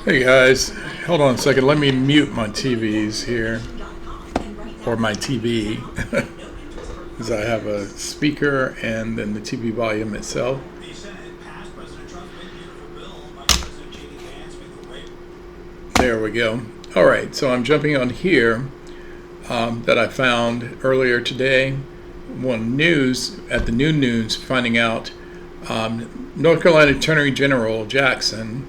Hey guys, hold on a second. Let me mute my TVs here, or my TV, because I have a speaker and then the TV volume itself. There we go. All right, so I'm jumping on here that I found earlier today. One news at the noon news, finding out North Carolina Attorney General Jackson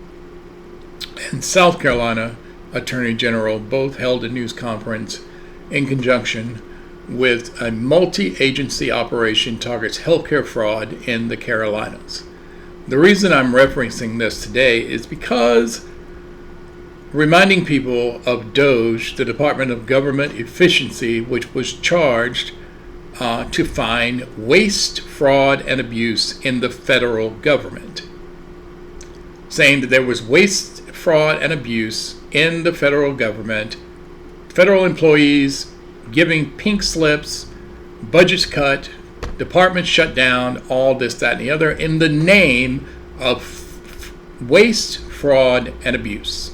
and South Carolina Attorney General both held a news conference in conjunction with a multi-agency operation targets healthcare fraud in the Carolinas. The reason I'm referencing this today is because reminding people of DOGE, the Department of Government Efficiency, which was charged to find waste, fraud, and abuse in the federal government, saying that there was waste, fraud, and abuse in the federal government, federal employees giving pink slips, budgets cut, departments shut down, all this, that, and the other, in the name of waste, fraud, and abuse.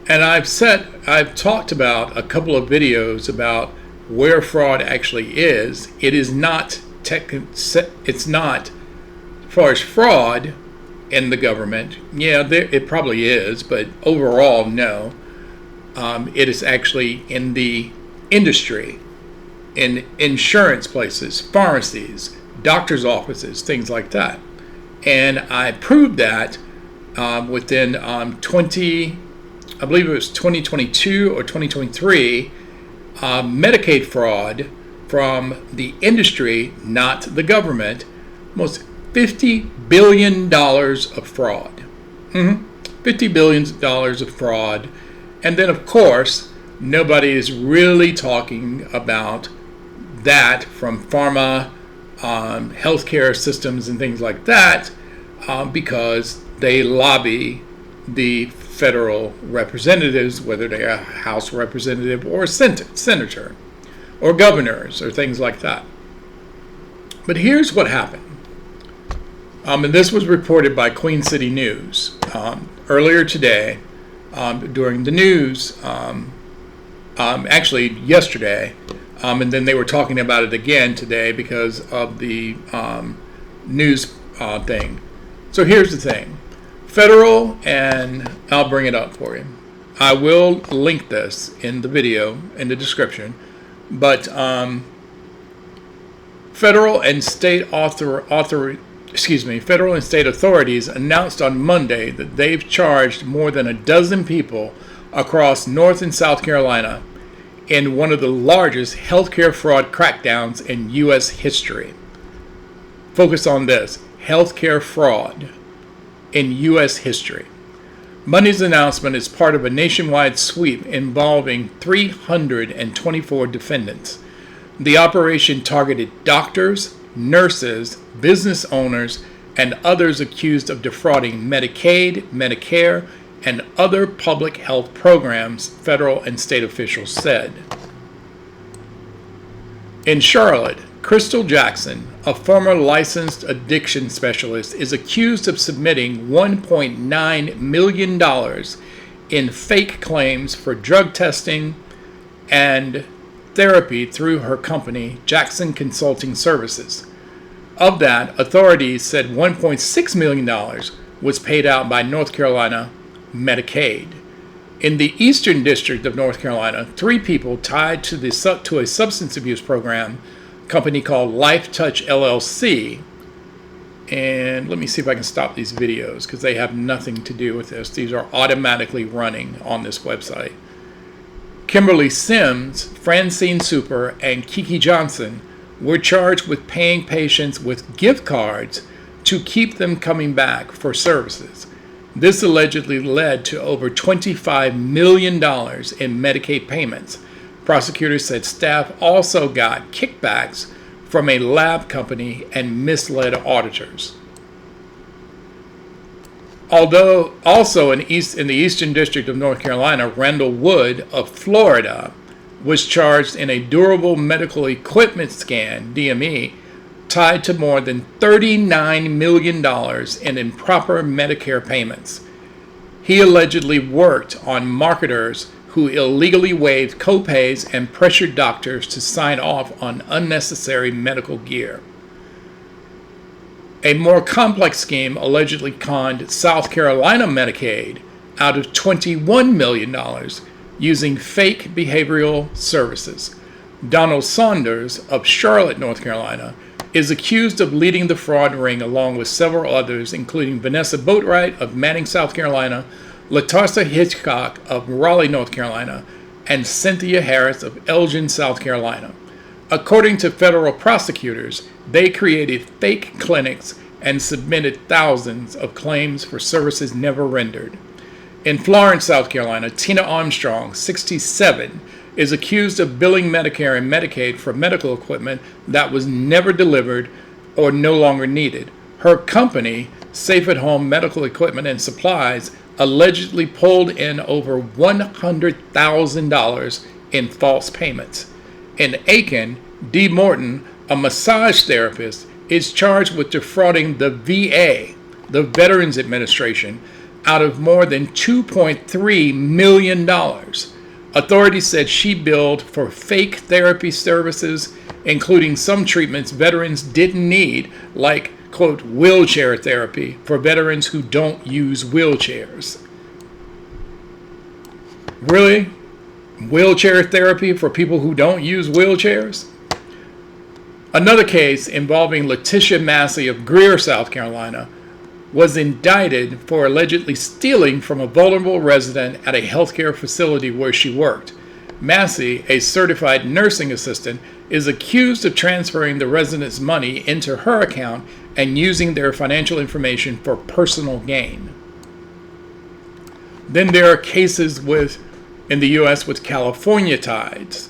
And I've talked about a couple of videos about where fraud actually is. It is not it's not, as far as fraud in the government, it probably is, but overall, no. It is actually in the industry, in insurance places, pharmacies, doctor's offices, things like that. And I proved that within I believe it was 2022 or 2023, Medicaid fraud from the industry, not the government, almost $50 billion of fraud. $50 billion of fraud. And then, of course, nobody is really talking about that from pharma, healthcare systems and things like that, because they lobby the federal representatives, whether they are a House representative or a senator or governors or things like that. But here's what happened. And this was reported by Queen City News earlier today during the news, actually yesterday, and then they were talking about it again today because of the news thing. So here's the thing. Federal, and I'll bring it up for you. I will link this in the video in the description, but federal and state federal and state authorities announced on Monday that they've charged more than a dozen people across North and South Carolina in one of the largest healthcare fraud crackdowns in U.S. history. Focus on this: healthcare fraud in U.S. history. Monday's announcement is part of a nationwide sweep involving 324 defendants. The operation targeted doctors, nurses, business owners, and others accused of defrauding Medicaid, Medicare, and other public health programs, federal and state officials said. In Charlotte, Crystal Jackson, a former licensed addiction specialist, is accused of submitting $1.9 million in fake claims for drug testing and therapy through her company, Jackson Consulting Services. Of that, authorities said $1.6 million was paid out by North Carolina Medicaid. In the Eastern District of North Carolina, 3 people tied to a substance abuse program company called Life Touch LLC, and let me see if I can stop these videos because they have nothing to do with this. These are automatically running on this website. Kimberly Sims, Francine Super, and Kiki Johnson were charged with paying patients with gift cards to keep them coming back for services. This allegedly led to over $25 million in Medicaid payments. Prosecutors said staff also got kickbacks from a lab company and misled auditors. Although also in the Eastern District of North Carolina, Randall Wood of Florida was charged in a durable medical equipment scan, DME, tied to more than $39 million in improper Medicare payments. He allegedly worked on marketers who illegally waived copays and pressured doctors to sign off on unnecessary medical gear. A more complex scheme allegedly conned South Carolina Medicaid out of $21 million using fake behavioral services. Donald Saunders of Charlotte, North Carolina, is accused of leading the fraud ring along with several others, including Vanessa Boatwright of Manning, South Carolina, Latasha Hitchcock of Raleigh, North Carolina, and Cynthia Harris of Elgin, South Carolina. According to federal prosecutors, they created fake clinics and submitted thousands of claims for services never rendered. In Florence, South Carolina, Tina Armstrong, 67, is accused of billing Medicare and Medicaid for medical equipment that was never delivered or no longer needed. Her company, Safe at Home Medical Equipment and Supplies, allegedly pulled in over $100,000 in false payments. In Aiken, D. Morton, a massage therapist, is charged with defrauding the VA, the Veterans Administration, out of more than $2.3 million. Authorities said she billed for fake therapy services, including some treatments veterans didn't need, like, quote, wheelchair therapy for veterans who don't use wheelchairs. Really? Wheelchair therapy for people who don't use wheelchairs? Another case involving Letitia Massey of Greer, South Carolina, was indicted for allegedly stealing from a vulnerable resident at a healthcare facility where she worked. Massey, a certified nursing assistant, is accused of transferring the residents' money into her account and using their financial information for personal gain. Then there are cases in the U.S. with California ties.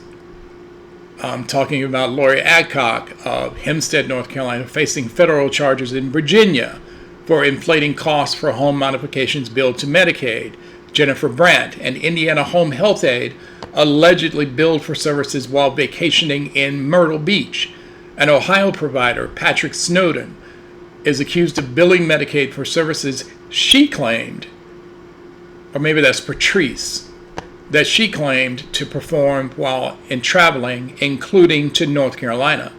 I'm talking about Lori Adcock of Hempstead, North Carolina, facing federal charges in Virginia for inflating costs for home modifications billed to Medicaid. Jennifer Brandt, an Indiana home health aide, allegedly billed for services while vacationing in Myrtle Beach. An Ohio provider, Patrick Snowden, is accused of billing Medicaid for services she claimed, or maybe that's Patrice, that she claimed to perform while in traveling, including to North Carolina.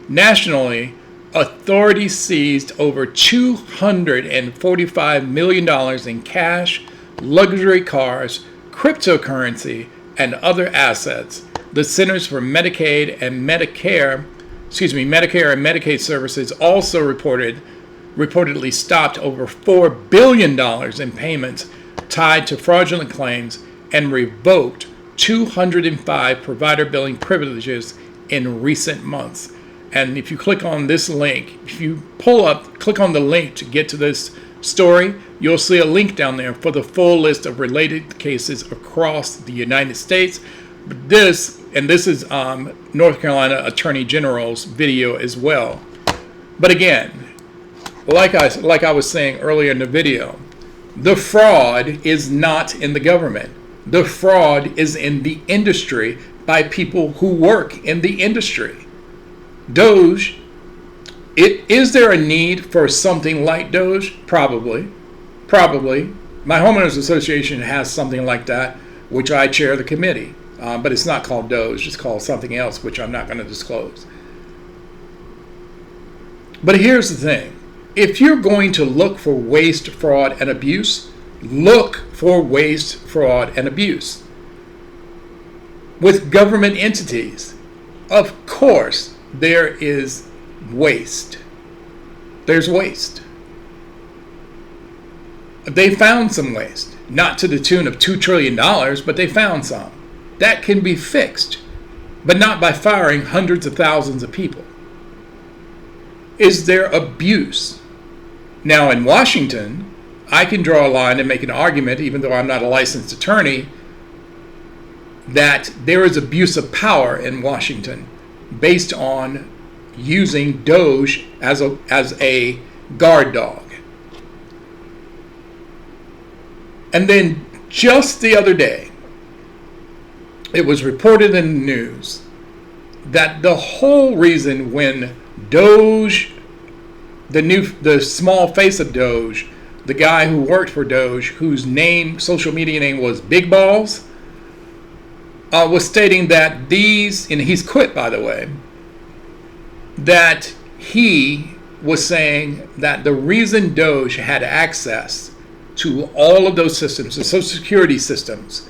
Nationally, authorities seized over $245 million in cash, luxury cars, cryptocurrency, and other assets. The Centers for Medicaid and Medicare and Medicaid Services also reportedly stopped over $4 billion in payments tied to fraudulent claims and revoked 205 provider billing privileges in recent months. And if you click on this link, if you click on the link to get to this story, you'll see a link down there for the full list of related cases across the United States. This is North Carolina Attorney General's video as well. But again, like I was saying earlier in the video, the fraud is not in the government. The fraud is in the industry by people who work in the industry. Doge, is there a need for something like Doge? Probably. My homeowners association has something like that, which I chair the committee. But it's not called Doge, it's called something else, which I'm not going to disclose. But here's the thing. If you're going to look for waste, fraud, and abuse, look for waste, fraud, and abuse. With government entities, of course, there is waste. There's waste. They found some waste, not to the tune of $2 trillion, but they found some. That can be fixed, but not by firing hundreds of thousands of people. Is there abuse? Now in Washington, I can draw a line and make an argument, even though I'm not a licensed attorney, that there is abuse of power in Washington based on using Doge as a guard dog. And then just the other day, it was reported in the news that the whole reason when Doge, the small face of Doge, the guy who worked for Doge, whose social media name was Big Balls, was stating that these, and he's quit by the way, that he was saying that the reason Doge had access to all of those systems, the social security systems,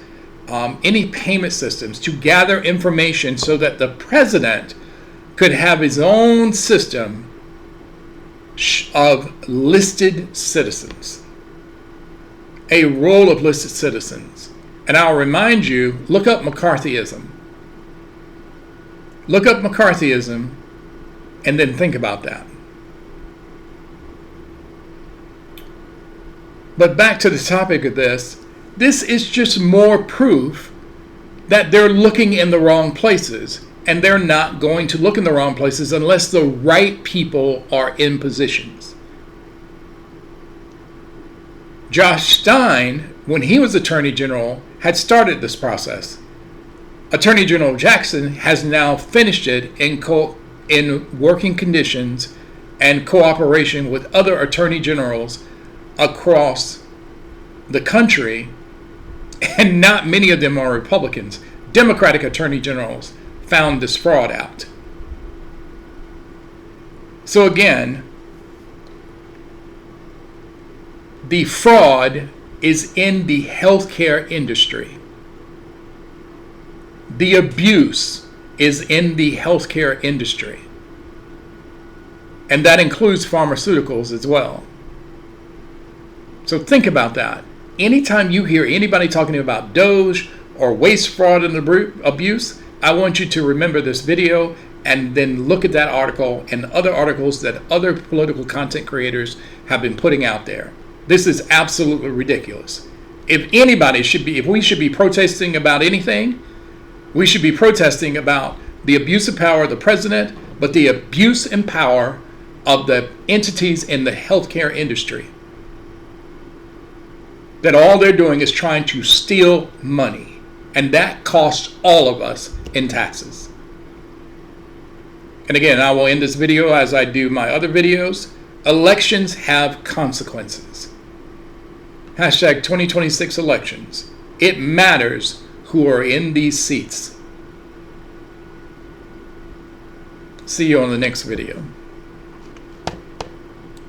any payment systems, to gather information so that the president could have his own system of listed citizens, a roll of listed citizens. And I'll remind you, look up McCarthyism. Look up McCarthyism and then think about that. But back to the topic of this is just more proof that they're looking in the wrong places. And they're not going to look in the wrong places unless the right people are in positions. Josh Stein, when he was Attorney General, had started this process. Attorney General Jackson has now finished it in working conditions and cooperation with other Attorney Generals across the country, and not many of them are Republicans. Democratic Attorney Generals found this fraud out. So again, the fraud is in the healthcare industry. The abuse is in the healthcare industry. And that includes pharmaceuticals as well. So think about that. Anytime you hear anybody talking about Doge or waste, fraud, and abuse, I want you to remember this video and then look at that article and other articles that other political content creators have been putting out there. This is absolutely ridiculous. If we should be protesting about anything, we should be protesting about the abuse of power of the president, but the abuse and power of the entities in the healthcare industry. That all they're doing is trying to steal money. And that costs all of us in taxes. And again, I will end this video as I do my other videos. Elections have consequences. Hashtag 2026 elections. It matters who are in these seats. See you on the next video.